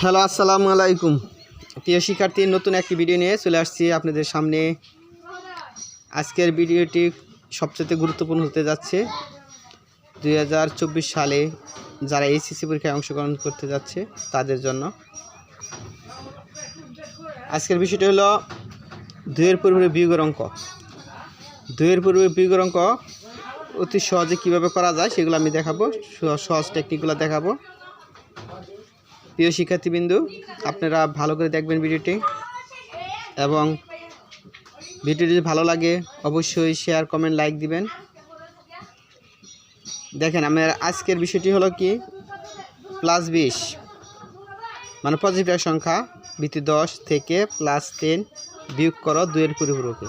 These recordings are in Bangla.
হ্যালো, আসসালামু আলাইকুম। প্রিয় শিক্ষার্থী, নতুন একটি ভিডিও নিয়ে চলে আসছি আপনাদের সামনে। আজকের ভিডিওটি সবচেয়ে গুরুত্বপূর্ণ হতে যাচ্ছে 2024 সালে যারা এইচএসসি পরীক্ষায় অংশগ্রহণ করতে যাচ্ছে তাদের জন্য। আজকের বিষয়টি হলো দুইয়ের পূর্বে বিয়োগের অঙ্ক। দুইয়ের পূর্বে বিয়োগের অঙ্ক অতি সহজে কীভাবে করা যায় সেগুলো আমি দেখাবো, সহজ টেকনিকগুলো দেখাবো। প্রিয় শিক্ষার্থীবৃন্দ, আপনারা ভালো করে দেখবেন ভিডিওটি, এবং ভিডিওটি যদি ভালো লাগে অবশ্যই শেয়ার, কমেন্ট, লাইক দিবেন। দেখেন, আমার আজকের বিষয়টি হলো কি, +20 মানে পজিটিভ সংখ্যা ভিত্তি 10 থেকে +10 বিয়োগ করো দুইয়ের পরিপূরকে।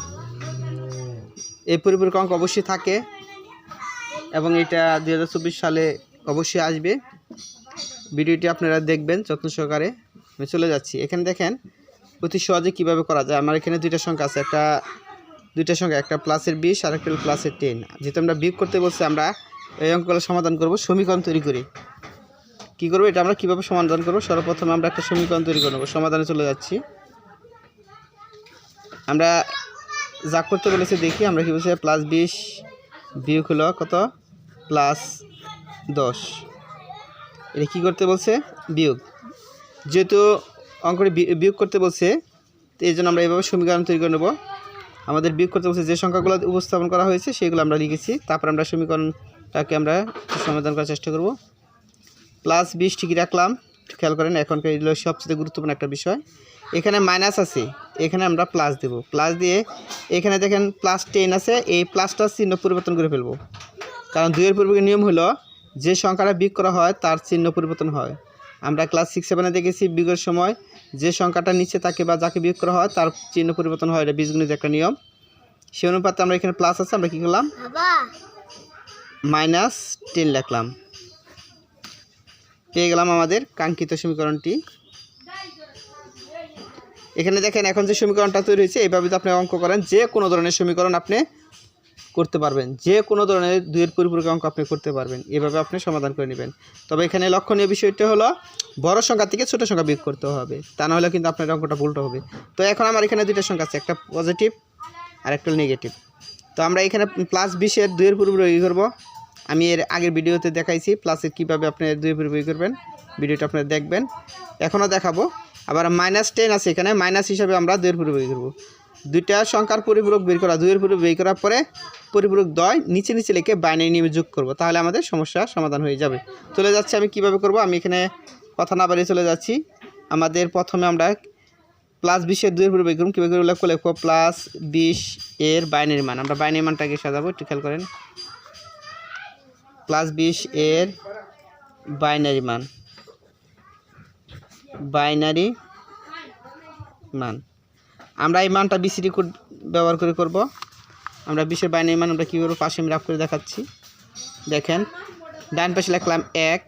এই পরিপূরক অঙ্ক অবশ্যই থাকে এবং এটা 2024 সালে অবশ্যই আসবে। ভিডিওটি আপনারা দেখবেন যত্ন সহকারে। আমি চলে যাচ্ছি। এখানে দেখেন অতি সহজে কীভাবে করা যায়। আমার এখানে দুইটা সংখ্যা আছে, দুইটা সংখ্যা, একটা +20 আর একটা +10। যেহেতু আমরা বিয়োগ করতে বলছি, আমরা এই অঙ্কগুলো সমাধান করব সমীকরণ তৈরি করি। কী করবো, এটা আমরা কীভাবে সমাধান করবো, সর্বপ্রথম আমরা একটা সমীকরণ তৈরি করে নেব। সমাধানে চলে যাচ্ছি। আমরা যা করতে বলেছি দেখি, আমরা কী বলছি, +20 বিয়োগ হলো কত, +10। এটা কী করতে বলছে, বিয়োগ। যেহেতু অঙ্কটি বিয়োগ করতে বলছে, তো এই জন্য আমরা এইভাবে সমীকরণ তৈরি করে নেব। আমাদের বিয়োগ করতে বলছে যে সংখ্যাগুলো উপস্থাপন করা হয়েছে সেগুলো আমরা লিখেছি, তারপর আমরা সমীকরণটাকে আমরা সমাধান করার চেষ্টা করব। +20 ঠিকই রাখলাম, খেয়াল করেন। এখনকার এগুলো সবচেয়ে গুরুত্বপূর্ণ একটা বিষয়। এখানে মাইনাস আছে, এখানে আমরা প্লাস দেব। প্লাস দিয়ে এখানে দেখেন +10 আছে, এই প্লাসটার চিহ্ন পরিবর্তন করে ফেলব, কারণ দুইয়ের পূর্বের নিয়ম হলো যে সংখ্যাটা বিয়োগ করা হয় তার চিহ্ন পরিবর্তন হয়। আমরা ক্লাস 6-7 দেখেছি, বিয়োগের সময় যে সংখ্যাটা নিচে থাকে বা যাকে বিয়োগ করা হয় তার চিহ্ন পরিবর্তন হয়। এটা বীজগণিতের একটা নিয়ম। সেই অনুপাতে আমরা এখানে প্লাস আছে, আমরা কী করলাম, -10 লিখলাম। পেয়ে গেলাম আমাদের কাঙ্ক্ষিত সমীকরণটি। এখানে দেখেন, এখন যে সমীকরণটা তৈরি হয়েছে, এইভাবে যদি আপনি অঙ্ক করেন, যে কোনো ধরনের সমীকরণ আপনি করতে পারবেন, যে কোনো ধরনের দুইয়ের পরিপূরক অঙ্ক আপনি করতে পারবেন। এভাবে আপনি সমাধান করে নেবেন। তবে এখানে লক্ষণীয় বিষয়টা হলো বড় সংখ্যা থেকে ছোট সংখ্যা বিয়োগ করতে হবে, তা না হলে কিন্তু আপনার অঙ্কটা ভুলটা হবে। তো এখন আমার এখানে দুইটা সংখ্যা আছে, একটা পজিটিভ আর একটা নেগেটিভ। তো আমরা এখানে +20 দুইয়ের পরিপূরক করব। আমি এর আগের ভিডিওতে দেখাইছি প্লাসের কীভাবে আপনি দুইয়ের পরিপূরক করবেন, ভিডিওটা আপনারা দেখবেন। এখনও দেখাবো। আবার -10 আছে, এখানে মাইনাস হিসাবে আমরা দুইয়ের পরিপূরক করব। দুইটা সংখ্যার পরিপূরক বের করা, দুইয়ের পরিপূরক বের করার পরে পরিপূরক দ্বয় নিচে নিচে লিখে বাইনারি নিয়মে যোগ করব, তাহলে আমাদের সমস্যা সমাধান হয়ে যাবে। চলে যাচ্ছি আমি কিভাবে করব। আমি এখানে কথা না বাড়িয়ে চলে যাচ্ছি। আমাদের প্রথমে আমরা +20 দুইয়ের পরিপূরক করব। কীভাবে করে লিখবো, +20 এর বাইনারি মান। আমরা বাইনারি মানটাকে সাজাবো, একটু খেয়াল করেন। +20 এর বাইনারি মান, আমরা এই মানটা বিসিডি কোড ব্যবহার করে করব। আমরা 20 এর বাইনারি মান আমরা কী করবো, পাশে আমি রাফ করে দেখাচ্ছি। দেখেন, ডান পাশে লিখলাম 1,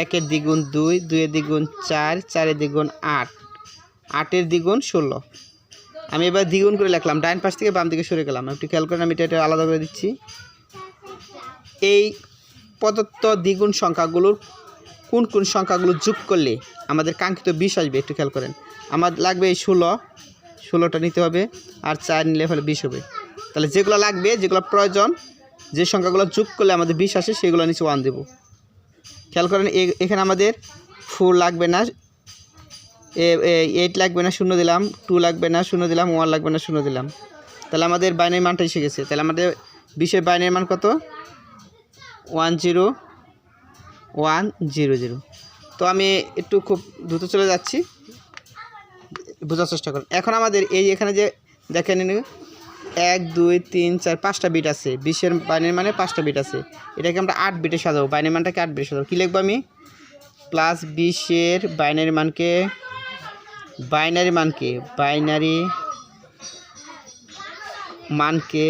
1 এর দ্বিগুণ 2, 2 এর দ্বিগুণ 4, 4 এর দ্বিগুণ 8, 8 এর দ্বিগুণ 16। আমি এবার দ্বিগুণ করে লিখলাম, ডান পাশ থেকে বাম দিকে সরে গেলাম। একটু খেয়াল করেন, আমি এটা আলাদা করে দিচ্ছি। এই প্রদত্ত দ্বিগুণ সংখ্যাগুলোর কোন কোন সংখ্যাগুলো যোগ করলে আমাদের কাঙ্ক্ষিত 20 আসবে, একটু খেয়াল করেন। আমার লাগবে এই 16টা নিতে হবে, আর 4 নিলে হলে 20 হবে। তাহলে যেগুলো লাগবে, যেগুলো প্রয়োজন, যে সংখ্যাগুলো যোগ করলে আমাদের 20 আসে, সেগুলো নিচে 1 দেব। খেয়াল করেন, এখানে আমাদের 4 লাগবে না, 8 লাগবে না, 0 দিলাম, 2 লাগবে না, 0 দিলাম, 1 লাগবে না, 0 দিলাম। তাহলে আমাদের বাইনারি মানটা এসে গেছে। তাহলে আমাদের 20 এর বাইনারি মান কত, 10100। তো আমি একটু খুব দ্রুত চলে যাচ্ছি, বোঝার চেষ্টা করুন। এখন আমাদের এই এখানে যে দেখেন 1 2 3 4 5টা বিট আছে, 20 এর বাইনারি মানে 5টা বিট আছে। এটাকে আমরা 8 বিটে সাজাবো, বাইনারি মানটাকে 8 বিটে সাজাবো। কী লিখবো, আমি +20 এর বাইনারি মানকে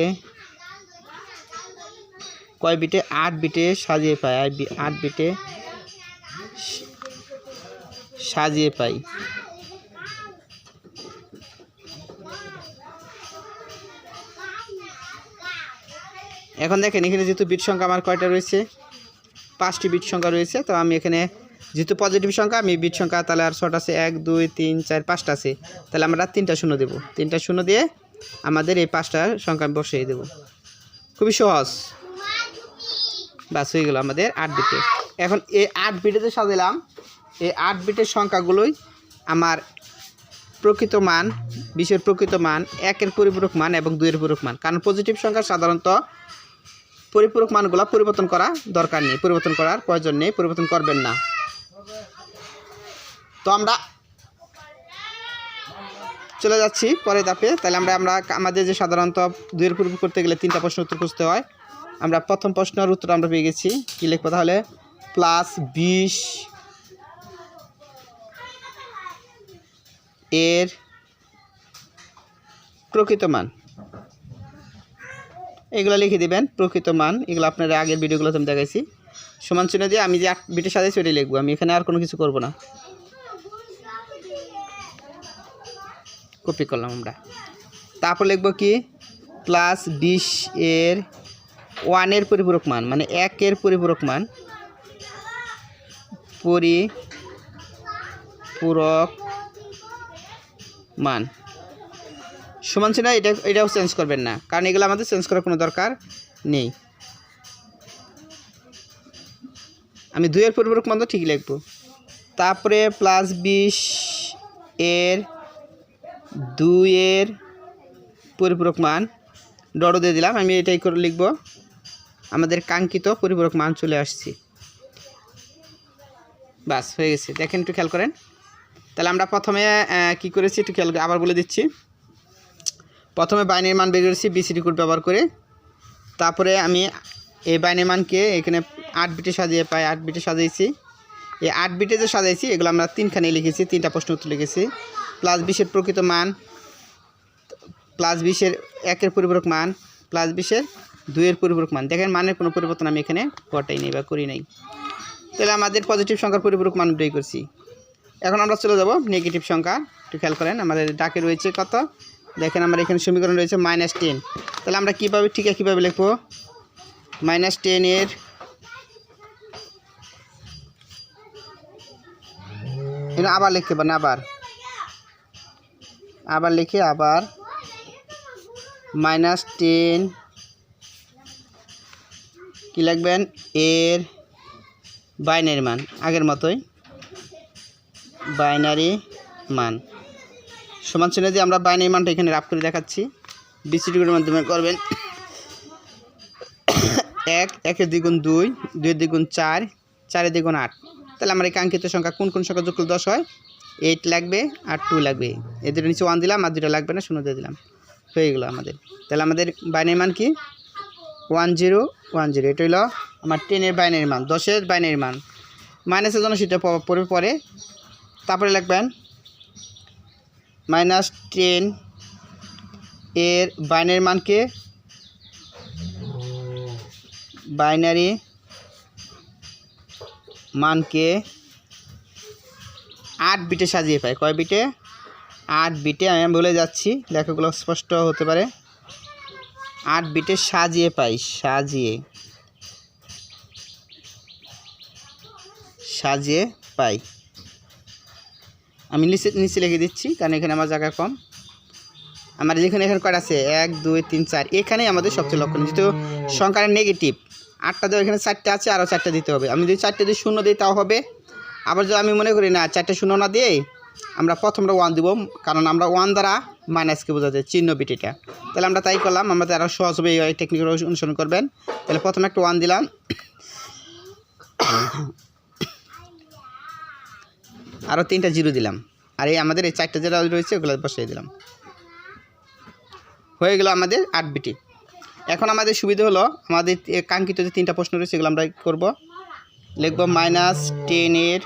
কয় বিটে, 8 বিটে সাজিয়ে পাই, 8 বিটে সাজিয়ে পাই। এখন দেখেন, এখানে যেহেতু বিট সংখ্যা আমার কয়টা রয়েছে, 5টি বিট সংখ্যা রয়েছে। তো আমি এখানে যেহেতু পজিটিভ সংখ্যা আমি বিট সংখ্যা তাহলে আর শর্ট আছে 1 2 3 4 5টা আছে, তাহলে আমরা 3টা শূন্য দেব। 3টা শূন্য দিয়ে আমাদের এই 5টা সংখ্যা আমি বসিয়ে দেব। খুবই সহজ, বাস হয়ে গেল আমাদের 8 বিটে। এখন এই 8 বিটে যে সাজালাম, এই 8 বিটের সংখ্যাগুলোই আমার প্রকৃত মান, 20-এর প্রকৃত মান, 1-এর পরিপূরক মান এবং 2-এর পরিপূরক মান। কারণ পজিটিভ সংখ্যা সাধারণত পরিপূরক মানগুলো পরিবর্তন করা দরকার নেই, পরিবর্তন করার প্রয়োজন নেই, পরিবর্তন করবেন না। তো আমরা চলে যাচ্ছি পরের ধাপে। তাহলে আমরা আমাদের যে সাধারণত 2-এর পরিপূরক করতে গেলে 3টা প্রশ্ন উত্তর খুঁজতে হয়। আমরা প্রথম প্রশ্নের উত্তর আমরা পেয়ে গেছি। কী লিখবো তাহলে? +20 এর প্রকৃত মান, এগুলো লিখে দিবেন প্রকৃত মান। এগুলো আপনারা আগের ভিডিওগুলোতে আমি দেখাইছি। সমান চিহ্ন দিয়ে আমি যে 8 বিটের সাজাইছি ওটাই লিখবো, আমি এখানে আর কোনো কিছু করব না। কপি করলাম আমরা। তারপর লিখবো কি? +20 এর 1-এর পরিপূরক মান, মানে 1-এর পরিপূরক মান, পরিপূরক মান সমান চিহ্ন, এটাও চেঞ্জ করবেন না, কারণ এগুলো আমাদের চেঞ্জ করার কোনো দরকার নেই। আমি 2-এর পরিপূরক মান তো ঠিকই লিখবো। তারপরে +20 এর 2-এর পরিপূরক মান ডট দিয়ে দিলাম। আমি এটাই করে লিখবো, আমাদের কাঙ্ক্ষিত পরিপূরক মান চলে আসছে। বাস হয়ে গেছে। দেখেন, একটু খেয়াল করেন। তাহলে আমরা প্রথমে কি করেছি একটু খেয়াল আবার বলে দিচ্ছি। প্রথমে বাইনারি মান বের করেছি বিসিডি কোড ব্যবহার করে। তারপরে আমি এই বাইনারি মানকে এখানে 8 বিটে সাজিয়ে পাই 8 বিটে সাজিয়েছি। এই 8 বিটে যে সাজাইছি এগুলো আমরা 3খানে লিখেছি, 3টা প্রশ্ন উত্তর লিখেছি। +20 এর প্রকৃত মান, +20 এর 1-এর পরিপূরক মান, +20 এর 2-এর পরিপূরক মান। দেখেন মানের কোনো পরিবর্তন আমি এখানে ঘটাই নেই বা করি নাই। তাহলে আমাদের পজিটিভ সংখ্যার পরিপূরক মান দুটোই করছি। এখন আমরা চলে যাব নেগেটিভ সংখ্যা। একটু খেয়াল করেন, আমাদের ডাকে রয়েছে কত? দেখেন আমার এখানে সমীকরণ রয়েছে -10। তাহলে আমরা কীভাবে লিখবো? -10 এর এটা আবার লিখতে পারেন, আবার লিখে আবার -10 কি লিখবেন? এর বাইনারি মান, আগের মতোই বাইনারি মান সমান চিহ্ন দিয়ে আমরা বাইনারি মানটা এখানে রাফ করে দেখাচ্ছি। বিসিডি কোডের মাধ্যমে করবেন। 1-এর দ্বিগুণ 2, 2-এর দ্বিগুণ 4, 4-এর দ্বিগুণ 8। তাহলে আমার এই কাঙ্ক্ষিত সংখ্যা কোন সংখ্যা যোগ করলে 10 হয়? 8 লাগবে আর 2 লাগবে। এদের নিচে 1 দিলাম আর 2টা লাগবে না, 0 দিয়ে দিলাম, হয়ে গেলো আমাদের। তাহলে আমাদের বাইনারি মান কি? 1010। এটা হলো আমার 10-এর বাইনারি মান, 10-এর বাইনারি মান। মাইনাসের জন্য সেটা পরে। তারপরে লিখবেন -10 এর বাইনারি মানকে মানকে 8 বিটে সাজিয়ে পাই। কয় বিটে? 8 বিটে। আমি বলে যাচ্ছি, লেখাগুলো স্পষ্ট হতে পারে। 8 বিটে সাজিয়ে পাই, সাজিয়ে পাই। আমি নিচে লিখে দিচ্ছি, কারণ এখানে আমার জায়গা কম। আমার এখানে কয়টা আছে? 1 2 3 4। এখানেই আমাদের সবচেয়ে লক্ষণ, যেহেতু সংখ্যার নেগেটিভ 8টা দেওয়া, এখানে 4টা আছে, আরও 4টা দিতে হবে। আমি যদি 4টা দিয়ে 0 দিই তাও হবে। আবার যদি আমি মনে করি না 4টা 0 না দিয়ে আমরা প্রথমটা 1 দিব, কারণ আমরা 1 দ্বারা মাইনাসকে বোঝা যায়, চিহ্ন বিট এটা। তাহলে আমরা তাই করলাম, আমাদের আরও সহজ হবে, এই টেকনিক অনুসরণ করবেন। তাহলে প্রথমে একটা 1 দিলাম, আরও 3টা 0 দিলাম, আর এই আমাদের এই 4টা যেটা রয়েছে ওগুলো বসিয়ে দিলাম। হয়ে গেল আমাদের 8 বিটি। এখন আমাদের সুবিধা হলো, আমাদের কাঙ্ক্ষিত যে 3টা প্রশ্ন রয়েছে এগুলো আমরা করব। লিখব -10 এর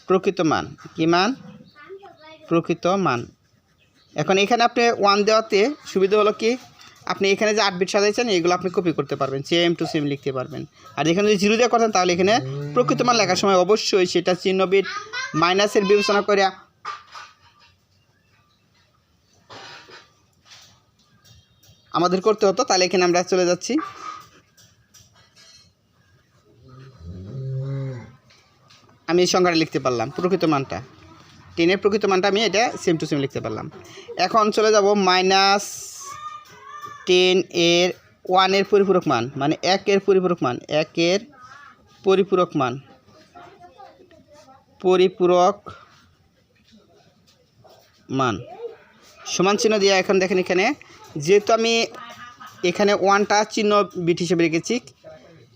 প্রকৃত মান। কি মান? প্রকৃত মান। এখন এখানে আপনি 1 দেওয়াতে সুবিধা হলো কি, আপনি এখানে যে 8 বিট সাজাইছেন এগুলো আপনি কপি করতে পারবেন, সেম টু সেম লিখতে পারবেন। আর এখানে যদি 0 দিয়ে করেন তাহলে এখানে প্রকৃত মান লেখার সময় অবশ্যই সেটা চিহ্ন বিট মাইনাসের বিবেচনা করে আমাদের করতে হতো। তাহলে এখানে আমরা চলে যাচ্ছি, আমি এই সংখ্যাটা লিখতে পারলাম, প্রকৃত মানটা 10-এর প্রকৃত মানটা আমি এটা সেম টু সেম লিখতে পারলাম। এখন চলে যাব -10 এর 1-এর পরিপূরক মান, মানে 1-এর পরিপূরক মান, 1-এর পরিপূরক মান, সমান চিহ্ন দিয়ে এখন দেখেন এখানে যেহেতু আমি এখানে 1টা চিহ্ন বিট হিসেবে রেখেছি,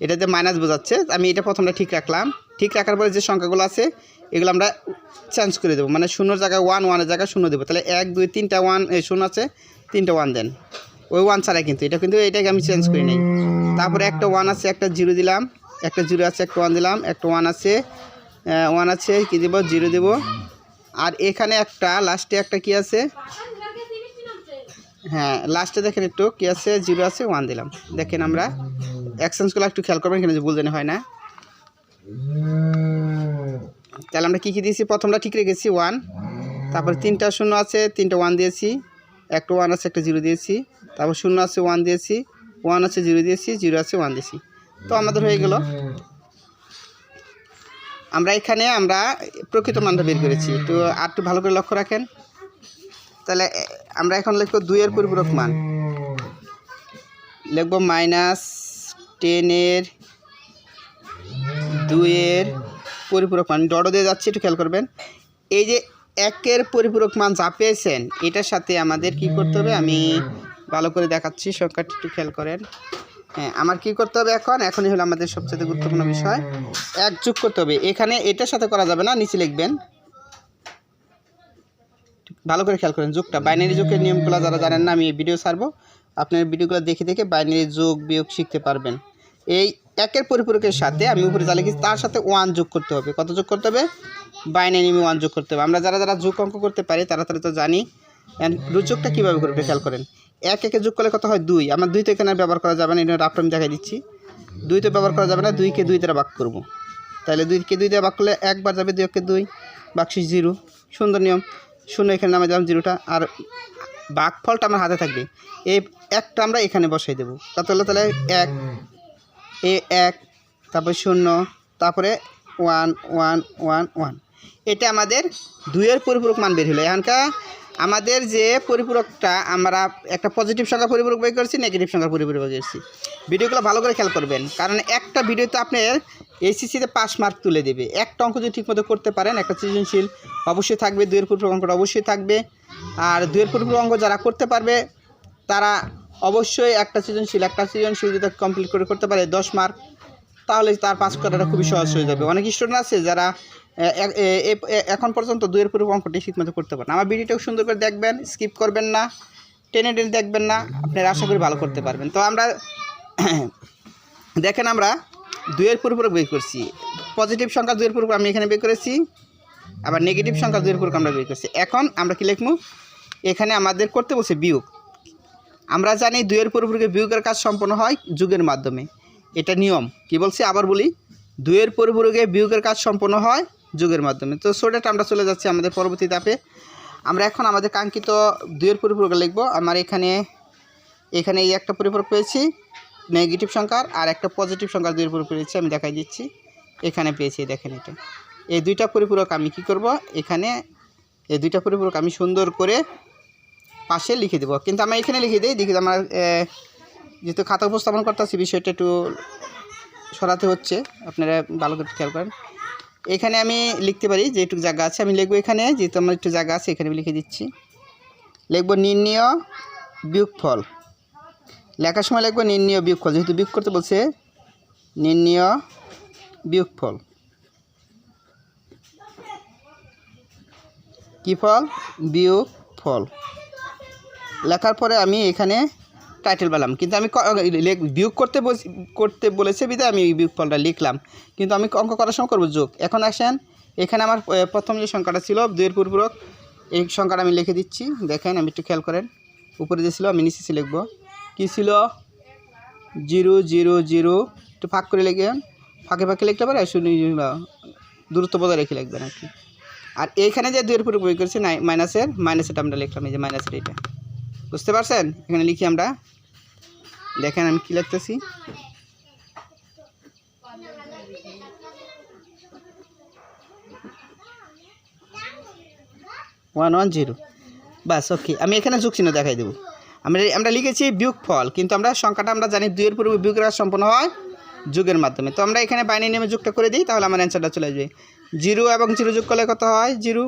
এটাতে মাইনাস বোঝাচ্ছে, আমি এটা প্রথমটা ঠিক রাখলাম। ঠিক রাখার পরে যে সংখ্যাগুলো আছে এগুলো আমরা চেঞ্জ করে দেবো, মানে 0-এর জায়গায় 1, 1-এর জায়গায় 0 দেবো। তাহলে 1 2 3টা 1 0 আছে, 3টা 1 দেন, ওই 1 ছাড়া কিন্তু এটাকে আমি চেঞ্জ করি নাই। তারপরে একটা 1 আছে, একটা 0 দিলাম, একটা 0 আছে, একটা 1 দিলাম, একটা 1 আছে কি দেবো, 0 দেবো। আর এখানে একটা লাস্টে একটা কি আছে, হ্যাঁ লাস্টে দেখেন একটু কি আছে, 0 আছে, 1 দিলাম। দেখেন আমরা অ্যাকশনসগুলো একটু খেয়াল করবেন, এখানে ভুল জানি হয় না। তাহলে আমরা কী দিয়েছি, প্রথমটা ঠিক রেখেছি 1, তারপর 3টা 0 আছে, 3টা 1 দিয়েছি, একটা 1 আছে, একটা 0 দিয়েছি, তারপর 0 আছে 1 দিয়েছি, 1 আছে 0 দিয়েছি, 0 আছে 1 দিয়েছি। তো আমাদের হয়ে গেল। এখানে আমরা প্রকৃত মানটা বের করেছি, তো আর একটু ভালো করে লক্ষ্য রাখেন। তাহলে আমরা এখন লিখব 2-এর পরিপূরক মান, লিখব -10 এর 2-এর পরিপূরক মান, ডট দিয়ে যাচ্ছে, একটু খেয়াল করবেন। এই যে 1-এর পরিপূরক মান যা পেয়েছেন এটার সাথে আমাদের কি করতে হবে, আমি ভালো করে দেখাচ্ছি, সংখ্যাটি একটু খেয়াল করেন। হ্যাঁ, আমার কি করতে হবে, এখনই হলো আমাদের সবচেয়ে গুরুত্বপূর্ণ বিষয়, 1 যোগ করতে হবে। এখানে এটার সাথে করা যাবে না, নিচে লিখবেন, ভালো করে খেয়াল করেন যোগটা। বাইনারি যোগের নিয়মগুলো যারা জানেন না, আমি এই ভিডিও ছাড়বো, আপনার ভিডিওগুলো দেখে দেখে বাইনারি যোগ বিয়োগ শিখতে পারবেন। এই 1-এর পরিপূরকের সাথে আমি উপরে যা লিখেছি তার সাথে 1 যোগ করতে হবে। কত যোগ করতে হবে, বাইনারি 1 যোগ করতে হবে। আমরা যারা যোগ অঙ্ক করতে পারি তারা তো জানি। যোগটা কীভাবে করবে খেয়াল করেন, 1 যোগ করলে কত হয়, 2। আমার 2 তো এখানে ব্যবহার করা যাবে না, এটা রাফটা আমি দেখাই দিচ্ছি। 2 তো ব্যবহার করা যাবে না, 2-কে 2 দ্বারা ভাগ করবো। তাহলে 2-কে 2 দ্বারা ভাগ করলে 1 বার যাবে, 2-কে 2, বাক্সিস 0, সুন্দর নিয়ম। 0 এখানে নামে দিলাম, 0টা, আর ভাগফলটা আমার হাতে থাকবে। এই 1টা আমরা এখানে বসাই দেবো, তাহলে 1, তারপরে 0, তারপরে 1 1 1 1। এটা আমাদের 2-এর পরিপূরক মান বের হলো। এখানকার আমাদের যে পরিপূরকটা, আমরা একটা পজিটিভ সংখ্যার পরিপূরক বের করেছি, নেগেটিভ সংখ্যার পরিপূরক বের করেছি। ভিডিওগুলো ভালো করে খেয়াল করবেন, কারণ একটা ভিডিওতে আপনার এইচএসসিতে 5 মার্ক তুলে দেবে। একটা অঙ্ক যদি ঠিকমতো করতে পারেন, একটা সৃজনশীল অবশ্যই থাকবে, 2-এর পরিপূরক অঙ্কটা অবশ্যই থাকবে। আর 2-এর পরিপূরক অঙ্ক যারা করতে পারবে তারা অবশ্যই একটা সৃজনশীল যদি কমপ্লিট করতে পারে 10 মার্ক, তাহলে তার পাস করাটা খুবই সহজ হয়ে যাবে। অনেক স্টুডেন্ট আছে যারা এখন পর্যন্ত 2-এর পরিপূরক অঙ্কটি ঠিকমতো করতে পারেন। আমার ভিডিওটাও সুন্দর করে দেখবেন, স্কিপ করবেন না, টেনে দেখবেন না, আপনারা আশা করি ভালো করতে পারবেন। তো আমরা দেখেন, আমরা 2-এর পরিপূরক বের করছি, পজিটিভ সংখ্যা 2-এর পরিপূরক আমি এখানে বের করেছি, আবার নেগেটিভ সংখ্যা 2-এর পরিপূরক আমরা বের করছি। এখন আমরা কি লিখব, এখানে আমাদের করতে বলছে বিয়োগ। আমরা জানি 2-এর পরিপূরকে বিয়োগের কাজ সম্পন্ন হয় যোগের মাধ্যমে, এটা নিয়ম। কি বলছি, আবার বলি, 2-এর পরিপূরকে বিয়োগের কাজ সম্পন্ন হয় যোগের মাধ্যমে। তো সোডাটা আমরা চলে যাচ্ছি আমাদের পরবর্তী ধাপে। আমরা এখন আমাদের কাঙ্ক্ষিত 2-এর পরিপূরক লিখব। আমার এখানে এই একটা পরিপূরক পেয়েছি নেগেটিভ সংখ্যার, আর একটা পজিটিভ সংখ্যার 2-এর পরিপূরক পেয়েছি, আমি দেখাই দিচ্ছি। এখানে পেয়েছি, দেখেন এটা। এই 2টা পরিপূরক আমি কি করব, এখানে এই 2টা পরিপূরক আমি সুন্দর করে পাশে লিখে দেবো। কিন্তু আমি এখানে লিখে দিই, দেখি আমার যেহেতু খাতা উপস্থাপন করতেছি, বিষয়টা একটু সরাতে হচ্ছে, আপনারা ভালো করে খেয়াল করেন। এখানে আমি লিখতে পারি, যেটুকু জায়গা আছে আমি লিখবো, এখানে যেহেতু আমার একটু জায়গা আছে এখানে আমি লিখে দিচ্ছি, লিখব নির্ণয় বিয়োগফল। লেখার সময় লিখব নির্ণয় বিয়োগফল, যেহেতু বিয়োগ করতে বলছে, নির্ণয় বিয়োগফল। কী ফল, বিয়োগফল। লেখার পরে আমি এখানে টাইটেল পেলাম, কিন্তু আমি বিয়োগ করতে বলেছে বিধায় আমি বিয়োগফলটা লিখলাম, কিন্তু আমি অঙ্ক করার সময় করবো যোগ। এখন আসেন, এখানে আমার প্রথম যে সংখ্যাটা ছিল 2-এর পরিপূরক, এই সংখ্যাটা আমি লিখে দিচ্ছি। দেখেন, আমি একটু খেয়াল করেন, উপরে যে ছিল আমি নিচে লিখবো, কী ছিল, 0 0 0, একটু ফাঁক করে লিখবেন, ফাঁকে লিখতে পারে, দূরত্ব বজায় রেখে লিখবেন আর কি। আর এইখানে যে 2-এর পরিপূরক বের করেছি মাইনাসেরটা আমরা লিখলাম, এই যে মাইনাসের এটা, বুঝতে পারছেন। এখানে লিখি আমরা, দেখেন আমি কী লিখতেছি, 110 বাস ওকে। আমি এখানে যোগ চিহ্ন দেখাই দেবো। আমরা লিখেছি বিয়োগফল, কিন্তু আমরা সংখ্যাটা আমরা জানি 2 এর পূর্বে বিয়োগ করা সম্পন্ন হয় যোগের মাধ্যমে। তো আমরা এখানে বাইনারি নিয়মে যোগটা করে দিই, তাহলে আমার অ্যান্সারটা চলে আসবে। 0 এবং 0 যোগ করলে কত হয়? 0।